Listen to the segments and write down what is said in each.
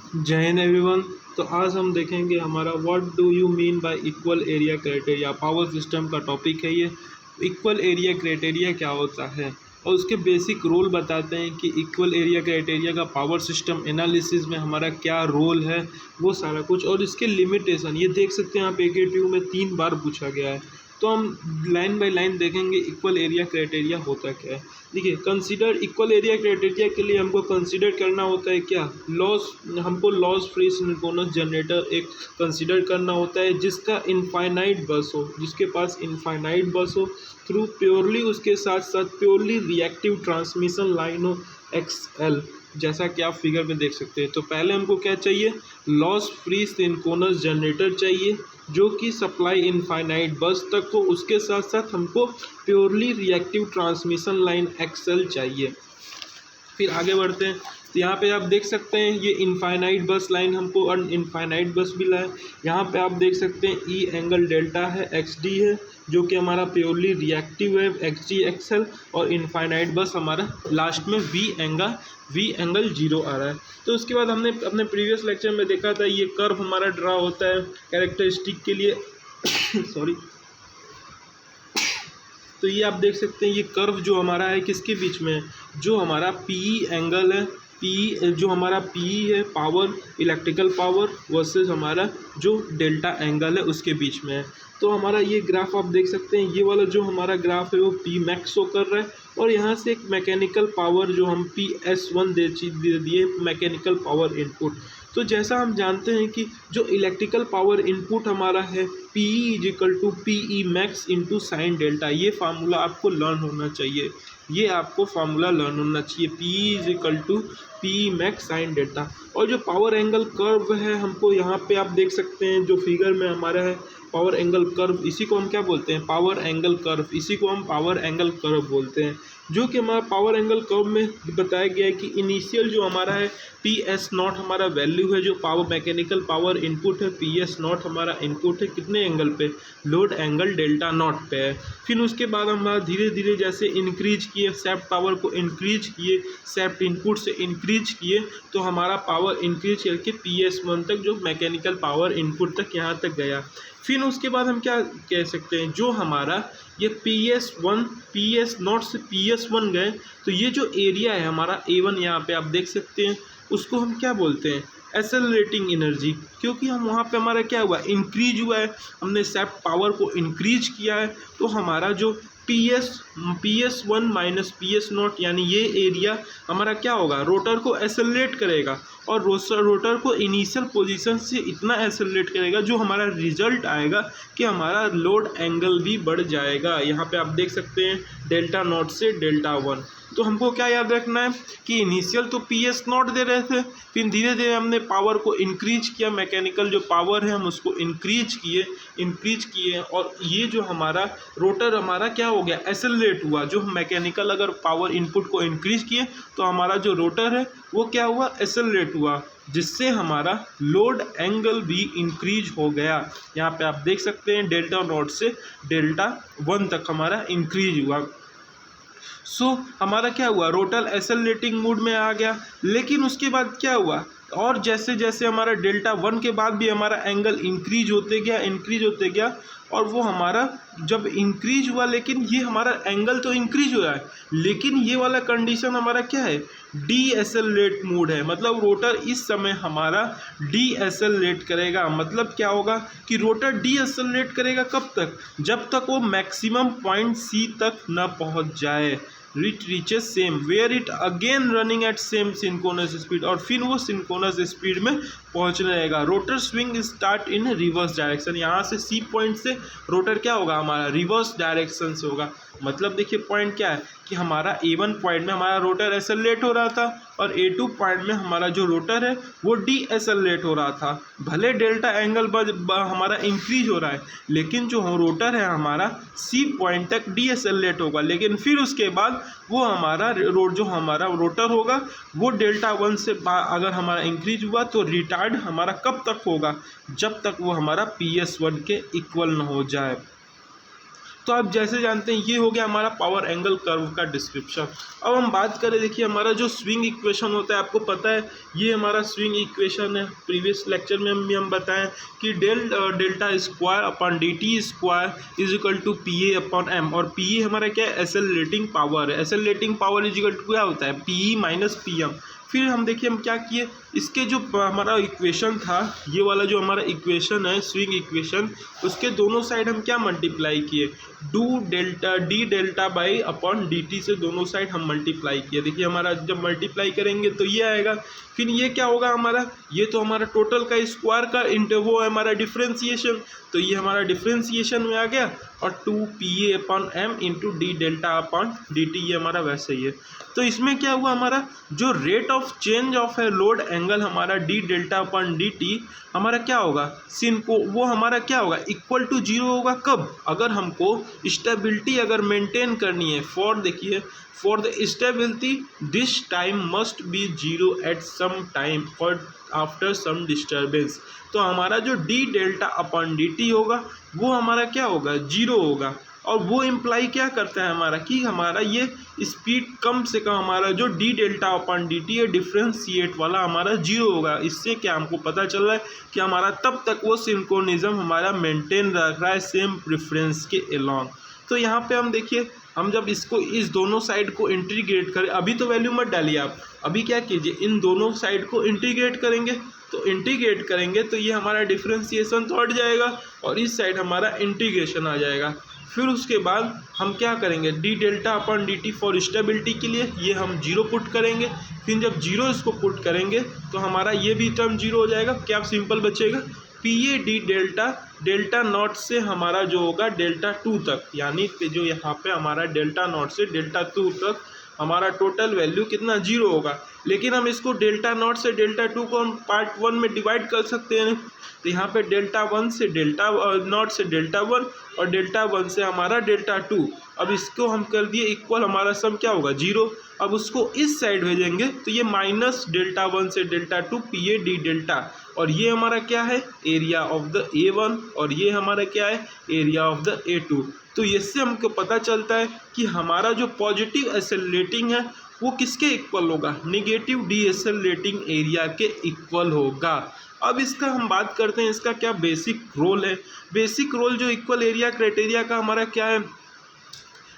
जय हिंद एवरीवन। तो आज हम देखेंगे हमारा what do you mean y equal area criteria. Power system का टॉपिक है ये। इक्वल एरिया क्राइटेरिया क्या होता है और उसके बेसिक रोल बताते हैं कि इक्वल एरिया क्राइटेरिया का पावर सिस्टम एनालिसिस में हमारा क्या रोल है, वो सारा कुछ। और इसके लिमिटेशन ये देख सकते हैं आप, AKTU में 3 बार पूछा गया है। तो हम लाइन बाय लाइन देखेंगे इक्वल एरिया क्राइटेरिया होता क्या है। देखिए, कंसीडर इक्वल एरिया क्राइटेरिया के लिए हमको कंसीडर करना होता है क्या, लॉस। हमको लॉस फ्री सिंक्रोनस जनरेटर एक कंसीडर करना होता है जिसका इनफाइनाइट बस हो, जिसके पास इनफाइनाइट बस हो, थ्रू प्योरली उसके साथ साथ प्योरली रिएक्टिव ट्रांसमिशन लाइन हो XL, जैसा कि आप फिगर में देख सकते हैं। तो पहले हमको क्या चाहिए, लॉस फ्री सिंक्रोनस जनरेटर चाहिए जो कि सप्लाई इनफाइनाइट बस तक हो, उसके साथ साथ हमको purely reactive transmission line XL चाहिए। फिर आगे बढ़ते हैं तो यहाँ पे आप देख सकते हैं ये इनफाइनाइट बस लाइन हमको और इनफाइनाइट बस भी लाए। यहाँ पे आप देख सकते हैं E एंगल डेल्टा है, XD है जो कि हमारा प्योरली रिएक्टिव है, XD XL, और इनफाइनाइट बस हमारा लास्ट में V एंगल 0 आ रहा है। तो उसके बाद हमने अपने प्रीवियस लेक्चर में देखा था ये कर्व हमारा ड्रा होता है कैरेक्टरिस्टिक के लिए सॉरी। तो ये आप देख सकते हैं ये कर्व जो हमारा है किसके बीच में है, जो हमारा PE एंगल है, PE जो हमारा PE है पावर, इलेक्ट्रिकल पावर वर्सेस हमारा जो डेल्टा एंगल है उसके बीच में है। तो हमारा ये ग्राफ आप देख सकते हैं, ये वाला जो हमारा ग्राफ है वो P मैक्स शो कर रहा है और यहाँ से एक मैकेनिकल पावर जो हम PS1 दे दिए मैकेनिकल पावर इनपुट। तो जैसा हम जानते हैं कि जो इलेक्ट्रिकल पावर इनपुट हमारा है PE is equal to PE max into sine delta, ये फार्मूला आपको लर्न होना चाहिए, ये आपको फार्मूला लर्न होना चाहिए, PE is equal to PE max sine delta. और जो पावर एंगल कर्व है हमको यहाँ पे आप देख सकते हैं जो फिगर में हमारा है पावर एंगल कर्व, इसी को हम क्या बोलते हैं, पावर एंगल कर्व, इसी को हम पावर एंगल कर्व बोलते हैं। जो कि हमारा पावर एंगल कर्व में बताया गया है कि इनिशियल जो हमारा है PS0 हमारा वैल्यू है, जो पावर मैकेनिकल पावर इनपुट है, PS0 हमारा इनपुट है कितने एंगल पे, लोड एंगल डेल्टा नॉट पे है। फिर उसके बाद हमारा धीरे धीरे जैसे इंक्रीज किए, सेफ्ट पावर को इंक्रीज किए, सेफ्ट इनपुट से इंक्रीज किए, तो हमारा पावर इंक्रीज करके PS1 तक जो मैकेनिकल पावर इनपुट तक यहाँ तक गया। फिर उसके बाद हम क्या कह सकते हैं, जो हमारा ये PS0 से PS1 गए, तो ये जो एरिया है हमारा A1 यहाँ पे आप देख सकते हैं, उसको हम क्या बोलते हैं, एक्सेलरेटिंग एनर्जी, क्योंकि हम वहाँ पे हमारा क्या हुआ, इंक्रीज हुआ है, हमने सेफ्ट पावर को इंक्रीज किया है। तो हमारा जो PS1 माइनस PS0 यानी ये एरिया हमारा क्या होगा, रोटर को एक्सेलरेट करेगा और रोटर को इनिशियल पोजीशन से इतना एक्सेलरेट करेगा जो हमारा रिजल्ट आएगा कि हमारा लोड एंगल भी बढ़ जाएगा। यहाँ पे आप देख सकते हैं डेल्टा नॉट से डेल्टा 1। तो हमको क्या याद रखना है कि इनिशियल तो PS0 दे रहे थे, फिर धीरे धीरे हमने पावर को इंक्रीज किया, मैकेनिकल जो पावर है हम उसको इंक्रीज किए और ये जो हमारा रोटर हमारा क्या हो गया, एक्सेलरेट हुआ। जो हम मैकेनिकल अगर पावर इनपुट को इंक्रीज किए तो हमारा जो रोटर है वो क्या हुआ, एक्सेलरेट हुआ, जिससे हमारा लोड एंगल भी इंक्रीज हो गया। यहाँ पे आप देख सकते हैं डेल्टा नॉट से डेल्टा 1 तक हमारा इंक्रीज हुआ। हमारा क्या हुआ, रोटर एक्सेलरेटिंग मोड में आ गया। लेकिन उसके बाद क्या हुआ, और जैसे जैसे हमारा डेल्टा 1 के बाद भी हमारा एंगल इंक्रीज होते गया और वो हमारा जब इंक्रीज हुआ, लेकिन ये हमारा एंगल तो इंक्रीज हो रहा है, लेकिन ये वाला कंडीशन हमारा क्या है, डी एक्सेलरेट मोड है। मतलब रोटर इस समय हमारा डी एक्सेलरेट करेगा। मतलब क्या होगा कि रोटर डी एक्सेलरेट करेगा कब तक, जब तक वो मैक्सिमम पॉइंट C तक न पहुंच जाए। It reaches same where it again running at same synchronous speed, और फिर वो सिंक्रोनस स्पीड में पहुंचने लगेगा। Rotor swing start in reverse direction, यहाँ से C पॉइंट से रोटर क्या होगा, हमारा रिवर्स डायरेक्शन से होगा। मतलब देखिए पॉइंट क्या है कि हमारा A1 पॉइंट में हमारा रोटर एक्सेलरेट हो रहा था और A2 पॉइंट में हमारा जो रोटर है वो डी एक्सेलरेट हो रहा था। भले डेल्टा एंगल हमारा इंक्रीज हो रहा है, लेकिन जो रोटर है हमारा C पॉइंट तक डी एक्सेलरेट होगा। लेकिन फिर उसके बाद वो हमारा जो हमारा रोटर होगा वो डेल्टा 1 से अगर हमारा इंक्रीज हुआ तो रिटार्ड हमारा कब तक होगा, जब तक वो हमारा PS1 के इक्वल न हो जाए। तो आप जैसे जानते हैं ये हो गया हमारा पावर एंगल कर्व का डिस्क्रिप्शन। अब हम बात करें, देखिए हमारा जो स्विंग इक्वेशन होता है, आपको पता है ये हमारा स्विंग इक्वेशन है। प्रीवियस लेक्चर में हम बताएं कि delta square upon d t square is equal to P A upon M, और पी ए हमारा क्या है, एक्सेलरेटिंग पावर है। Accelerating power is equal to क्या होता है, P E minus P M. फिर हम देखिए हम क्या किए, इसके जो हमारा इक्वेशन था, ये वाला जो हमारा इक्वेशन है स्विंग इक्वेशन, उसके दोनों साइड हम क्या मल्टीप्लाई किए, D delta by upon d T से दोनों साइड हम मल्टीप्लाई किए। देखिए हमारा जब मल्टीप्लाई करेंगे तो ये आएगा, फिर ये क्या होगा हमारा, ये तो हमारा टोटल का स्क्वायर का इंटू वो है हमारा डिफ्रेंसिएशन, तो ये हमारा डिफ्रेंसिएशन में आ गया, और 2 PA upon M into d delta upon d t, ये हमारा वैसे ही है। तो इसमें क्या हुआ, हमारा जो रेट ऑफ चेंज ऑफ है लोड एंगल हमारा D delta upon d T हमारा क्या होगा, सिन को वो हमारा क्या होगा, इक्वल टू जीरो होगा। कब, अगर हमको स्टेबिलिटी अगर मेंटेन करनी है, फॉर देखिए for the stability this time must be zero at some time और आफ्टर सम डिस्टर्बेंस, तो हमारा जो d delta upon d t होगा वो हमारा क्या होगा, जीरो होगा। और वो इम्प्लाई क्या करता है हमारा, कि हमारा ये स्पीड कम से कम हमारा जो d delta upon d T है डिफ्रेंशिएट वाला हमारा जीरो होगा। इससे क्या हमको पता चल रहा है कि हमारा तब तक वो सिंक्रोनिज्म हमारा मेंटेन रख रहा है सेम प्रेफरेंस के अलोंग। तो यहाँ पे हम देखिए, हम जब इसको इस दोनों साइड को इंटीग्रेट करें, अभी तो वैल्यू मत डालिए आप, अभी क्या कीजिए इन दोनों साइड को इंटीग्रेट करेंगे, तो इंटीग्रेट करेंगे तो ये हमारा डिफ्रेंशिएशन तो हट जाएगा और इस साइड हमारा इंटीग्रेशन आ जाएगा। फिर उसके बाद हम क्या करेंगे, D delta upon d T for stability के लिए ये हम जीरो पुट करेंगे, फिर जब जीरो इसको पुट करेंगे तो हमारा ये भी टर्म जीरो हो जाएगा। क्या सिंपल बचेगा, P A d delta delta not से हमारा जो होगा डेल्टा टू तक, यानी कि जो यहाँ पे हमारा डेल्टा नॉट से डेल्टा टू तक हमारा टोटल वैल्यू कितना, जीरो होगा। लेकिन हम इसको डेल्टा नॉट से डेल्टा टू को हम पार्ट वन में डिवाइड कर सकते हैं, तो यहाँ पे डेल्टा वन से डेल्टा नॉट से डेल्टा वन और डेल्टा वन से हमारा डेल्टा टू, अब इसको हम कर दिए इक्वल, हमारा सम क्या होगा, जीरो। अब उसको इस साइड भेजेंगे तो ये माइनस डेल्टा वन से delta two P A d delta, और ये हमारा क्या है, area of the A one, और ये हमारा क्या है, area of the A two. तो इससे हमको पता चलता है कि हमारा जो पॉजिटिव एक्सेलरेटिंग है वो किसके इक्वल होगा, निगेटिव डी एक्सेलरेटिंग एरिया के इक्वल होगा। अब इसका हम बात करते हैं, इसका क्या बेसिक रोल है। बेसिक रोल जो इक्वल एरिया क्राइटेरिया का हमारा क्या है,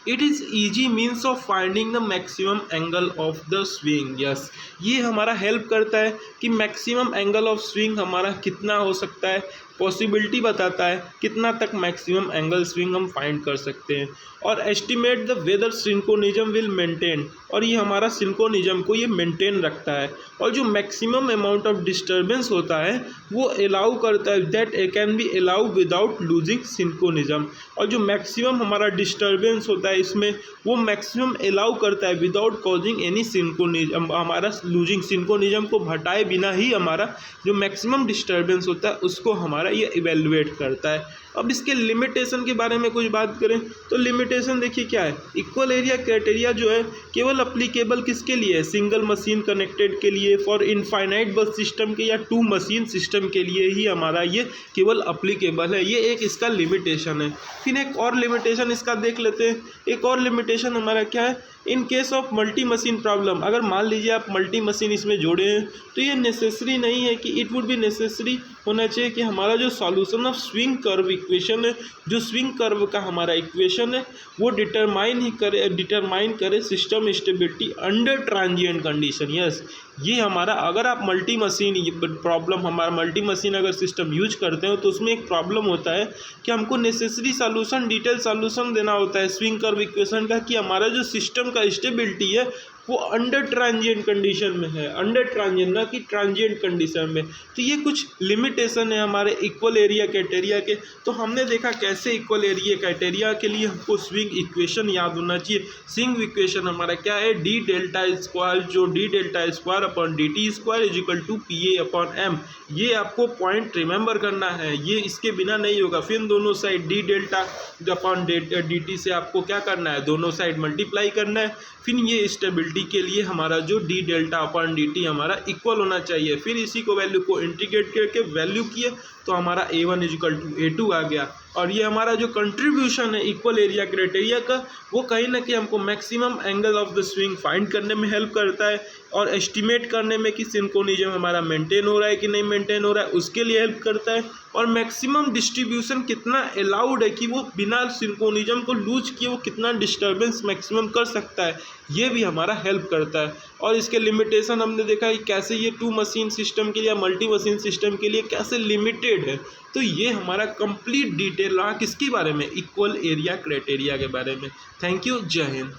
it is easy means of finding the maximum angle of the swing. Yes, ये हमारा हेल्प करता है कि मैक्सिमम एंगल ऑफ स्विंग हमारा कितना हो सकता है, पॉसिबिलिटी बताता है कितना तक मैक्सिमम एंगल स्विंग हम फाइंड कर सकते हैं, और estimate the whether synchronism will maintain, और ये हमारा सिंक्रोनिज्म को ये मेंटेन रखता है। और जो मैक्सिमम अमाउंट ऑफ डिस्टर्बेंस होता है वो अलाउ करता है, that can be allow without losing synchronism, और जो मैक्सिमम हमारा डिस्टर्बेंस होता है इसमें वो मैक्सिमम अलाउ करता है विदाउट कॉजिंग एनी सिंक्रोनिज्म, हमारा लूजिंग सिंक्रोनिज्म को हटाए बिना ही हमारा जो मैक्सिमम डिस्टर्बेंस होता है उसको हमारा ये इवेलुएट करता है। अब इसके लिमिटेशन के बारे में कुछ बात करें तो लिमिटेशन देखिए क्या है, इक्वल एरिया क्राइटेरिया जो है केवल अप्लीकेबल किसके लिए है, सिंगल मशीन कनेक्टेड के लिए, फॉर इनफाइनाइट बस सिस्टम के या टू मशीन सिस्टम के लिए ही हमारा ये केवल अप्लीकेबल है, ये एक इसका लिमिटेशन है। फिर एक और लिमिटेशन इसका देख लेते हैं, एक और लिमिटेशन हमारा क्या है, in case of multi machine problem, अगर मान लीजिए आप मल्टी मशीन इसमें जोड़े हैं तो ये नेसेसरी नहीं है कि इट वुड बी नेसेसरी होना चाहिए कि हमारा जो solution of swing curve equation है, जो स्विंग कर्व का हमारा इक्वेशन है वो डिटरमाइन करे system stability under transient condition. Yes, ये हमारा अगर आप मल्टी मशीन प्रॉब्लम, हमारा मल्टी मशीन अगर सिस्टम यूज करते हो तो उसमें एक प्रॉब्लम होता है कि हमको नेसेसरी सॉल्यूशन, डिटेल सॉल्यूशन देना होता है स्विंग कर्व इक्वेशन का, कि हमारा जो सिस्टम का स्टेबिलिटी है वो अंडर ट्रांजिएंट कंडीशन में है, अंडर ट्रांजिएंट ना कि ट्रांजिएंट कंडीशन में। तो ये कुछ लिमिटेशन है हमारे इक्वल एरिया क्राइटेरिया के। तो हमने देखा कैसे इक्वल एरिया क्राइटेरिया के लिए हमको स्विंग इक्वेशन याद होना चाहिए। स्विंग इक्वेशन हमारा क्या है, डी डेल्टा स्क्वायर, जो d delta square upon d t square is equal to P A upon M. ये आपको पॉइंट रिमेंबर करना है, ये इसके बिना नहीं होगा। फिर दोनों side D delta upon d T से आपको क्या करना है, दोनों साइड मल्टीप्लाई करना है। फिर ये स्टेबिलिटी के लिए हमारा जो d delta upon d T हमारा इक्वल होना चाहिए। फिर इसी को वैल्यू को इंटीग्रेट करके वैल्यू किए तो हमारा A1 is equal to A2 आ गया। और ये हमारा जो कंट्रीब्यूशन है इक्वल एरिया क्राइटेरिया का, वो कहीं ना कहीं हमको maximum angle of the swing find करने में हेल्प करता है और एस्टिमेट करने में कि सिंक्रोनिज्म हमारा मेंटेन हो रहा है कि नहीं मेंटेन हो रहा है उसके लिए हेल्प करता है, और मैक्सिमम डिस्ट्रीब्यूशन कितना अलाउड है कि वो बिना सिंक्रोनिज्म को लूज किए वो कितना डिस्टर्बेंस मैक्सिमम कर सकता है, ये भी हमारा हेल्प करता है। और इसके लिमिटेशन हमने देखा कि कैसे ये 2 मशीन सिस्टम के लिए या मल्टी मशीन सिस्टम के लिए कैसे लिमिटेड है। तो ये हमारा कंप्लीट डिटेल रहा किसके बारे में, इक्वल एरिया क्राइटेरिया के बारे में। थैंक यू, जय हिंद।